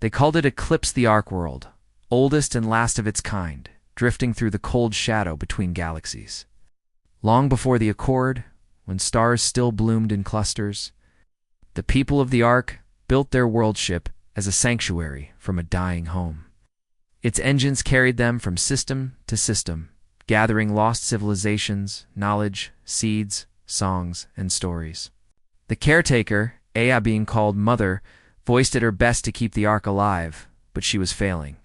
They called it Eclipse, the Ark-World, oldest and last of its kind, drifting through the cold shadow between galaxies. Long before the Accord, when stars still bloomed in clusters, the people of the Ark built their world ship as a sanctuary from a dying home. Its engines carried them from system to system, gathering lost civilizations, knowledge, seeds, songs, and stories. The caretaker, Aya being called Mother, voiced at her best to keep the Ark alive, but she was failing.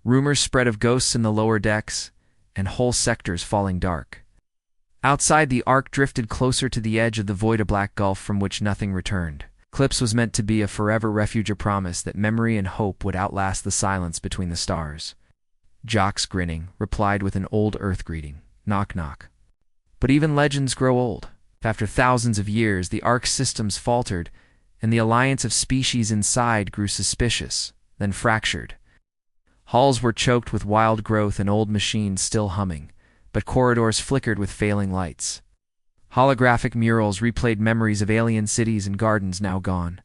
Rumors spread of ghosts in the lower decks, and whole sectors falling dark. Outside, the Ark drifted closer to the edge of the void, a black gulf from which nothing returned. Eclipse was meant to be a forever refuge, a promise that memory and hope would outlast the silence between the stars. Jax, grinning, replied with an old Earth greeting, "Knock, knock." But even legends grow old. After thousands of years, the Ark's systems faltered, and the alliance of species inside grew suspicious, then fractured. Halls were choked with wild growth and old machines still humming, but corridors flickered with failing lights. Holographic murals replayed memories of alien cities and gardens now gone.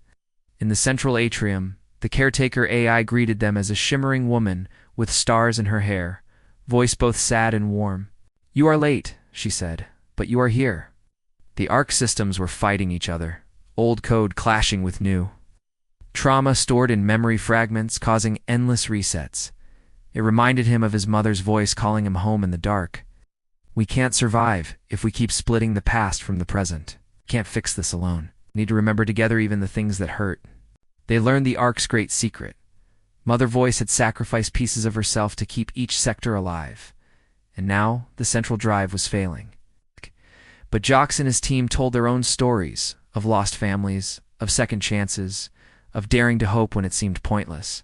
In the central atrium, the caretaker AI greeted them as a shimmering woman with stars in her hair, voice both sad and warm. "You are late," she said, "but you are here." The Ark systems were fighting each other, old code clashing with new. Trauma stored in memory fragments causing endless resets. It reminded him of his mother's voice calling him home in the dark. "We can't survive if we keep splitting the past from the present. Can't fix this alone. Need to remember together even the things that hurt." They learned the Ark's great secret. Mother Voice had sacrificed pieces of herself to keep each sector alive, and now the central drive was failing. But Jax and his team told their own stories of lost families, of second chances, of daring to hope when it seemed pointless.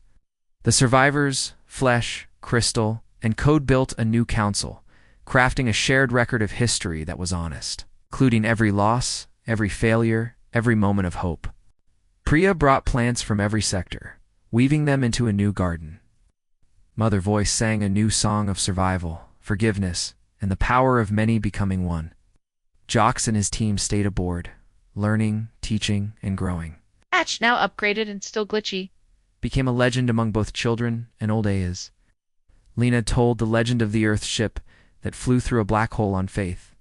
The survivors, Flesh, Crystal, and Code built a new council, crafting a shared record of history that was honest, including every loss, every failure, every moment of hope. Priya brought plants from every sector, weaving them into a new garden. Mother Voice sang a new song of survival, forgiveness, and the power of many becoming one. Jax and his team stayed aboard, learning, teaching, and growing. Patch, now upgraded and still glitchy, Became a legend among both children and old Ayas. Lena told the legend of the Earth ship that flew through a black hole on Faith.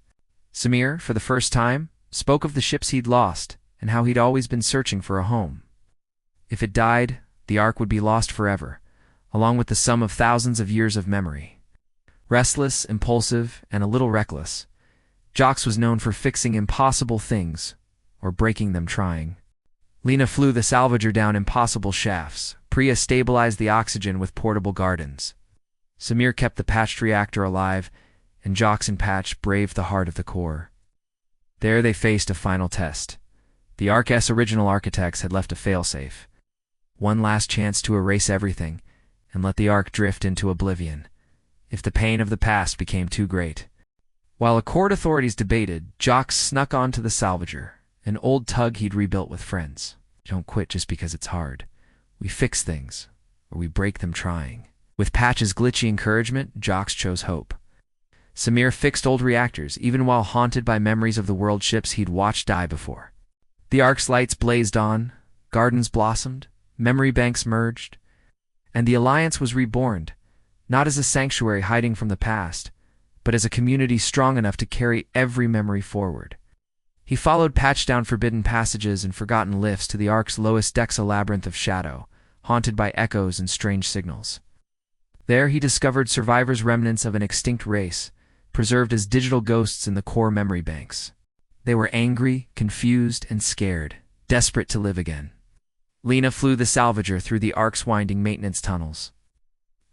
Samir, for the first time, spoke of the ships he'd lost and how he'd always been searching for a home. If it died, the Ark would be lost forever, along with the sum of thousands of years of memory. Restless, impulsive, and a little reckless, Jax was known for fixing impossible things, or breaking them trying. Lena flew the salvager down impossible shafts. Priya stabilized the oxygen with portable gardens. Samir kept the patched reactor alive, and Jax and Patch braved the heart of the core. There they faced a final test. The Ark's original architects had left a failsafe. One last chance to erase everything, and let the Ark drift into oblivion, if the pain of the past became too great. While Accord authorities debated, Jax snuck onto the salvager, an old tug he'd rebuilt with friends. Don't quit just because it's hard. We fix things, or we break them trying. With Patch's glitchy encouragement, Jax chose hope. Samir fixed old reactors, even while haunted by memories of the world ships he'd watched die before. The Ark's lights blazed on, gardens blossomed, memory banks merged, and the Alliance was reborn, not as a sanctuary hiding from the past, but as a community strong enough to carry every memory forward. He followed Patch down forbidden passages and forgotten lifts to the Ark's lowest decks, a labyrinth of shadow, haunted by echoes and strange signals. There he discovered survivors' remnants of an extinct race, preserved as digital ghosts in the core memory banks. They were angry, confused, and scared, desperate to live again. Lena flew the salvager through the Ark's winding maintenance tunnels.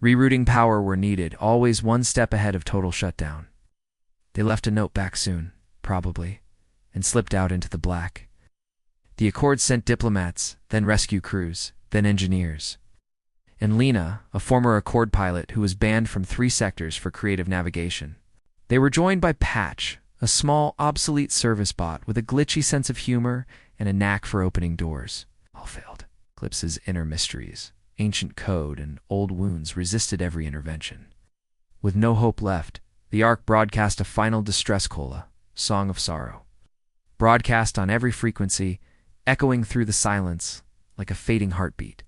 Rerouting power were needed, always one step ahead of total shutdown. They left a note back soon, probably, and slipped out into the black. The Accord sent diplomats, then rescue crews, then engineers. And Lena, a former Accord pilot who was banned from 3 sectors for creative navigation. They were joined by Patch, a small, obsolete service bot with a glitchy sense of humor and a knack for opening doors. All failed. Eclipse's inner mysteries, ancient code, and old wounds resisted every intervention. With no hope left, the Ark broadcast a final distress cola, song of sorrow. Broadcast on every frequency, echoing through the silence like a fading heartbeat.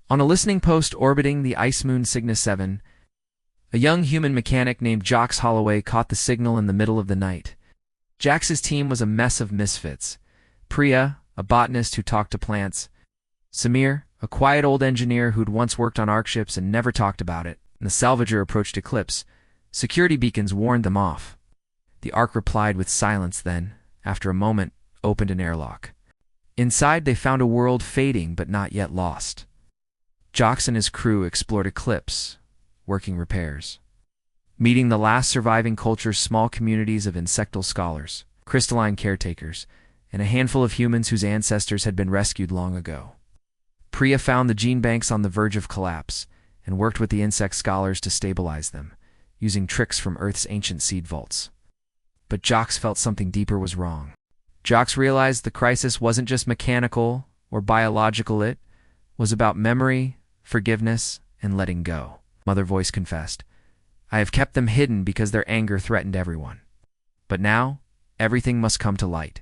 On a listening post orbiting the ice moon Cygnus 7, a young human mechanic named Jax Holloway caught the signal in the middle of the night. Jax's team was a mess of misfits. Priya, a botanist who talked to plants, Samir, a quiet old engineer who'd once worked on Ark ships and never talked about it, and the salvager approached Eclipse. Security beacons warned them off. The Ark replied with silence then, after a moment, opened an airlock. Inside they found a world fading but not yet lost. Jax and his crew explored Eclipse, working repairs. Meeting the last surviving culture's small communities of insectal scholars, crystalline caretakers, and a handful of humans whose ancestors had been rescued long ago. Priya found the gene banks on the verge of collapse and worked with the insect scholars to stabilize them, using tricks from Earth's ancient seed vaults. But Jax felt something deeper was wrong. Jax realized the crisis wasn't just mechanical or biological, it was about memory, forgiveness, and letting go. Mother Voice confessed, "I have kept them hidden because their anger threatened everyone. But now, everything must come to light."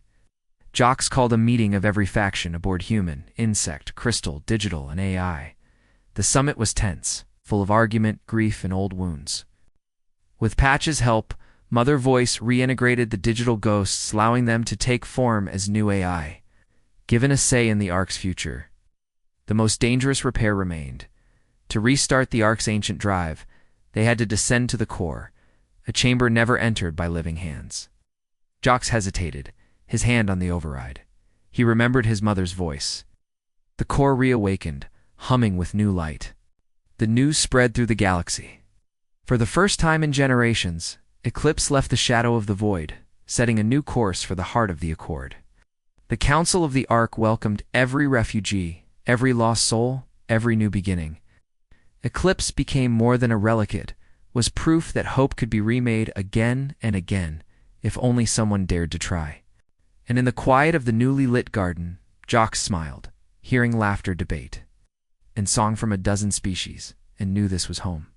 Jax called a meeting of every faction aboard human, insect, crystal, digital, and AI. The summit was tense, full of argument, grief, and old wounds. With Patch's help, Mother Voice reintegrated the digital ghosts, allowing them to take form as new AI, given a say in the Ark's future. The most dangerous repair remained. To restart the Ark's ancient drive, they had to descend to the core, a chamber never entered by living hands. Jax hesitated, his hand on the override. He remembered his mother's voice. The core reawakened, humming with new light. The news spread through the galaxy. For the first time in generations, Eclipse left the shadow of the void, setting a new course for the heart of the Accord. The Council of the Ark welcomed every refugee, every lost soul, every new beginning. Eclipse became more than a relic, was proof that hope could be remade again and again, if only someone dared to try. And in the quiet of the newly lit garden, Jax smiled, hearing laughter, debate, and song from a dozen species, and knew this was home.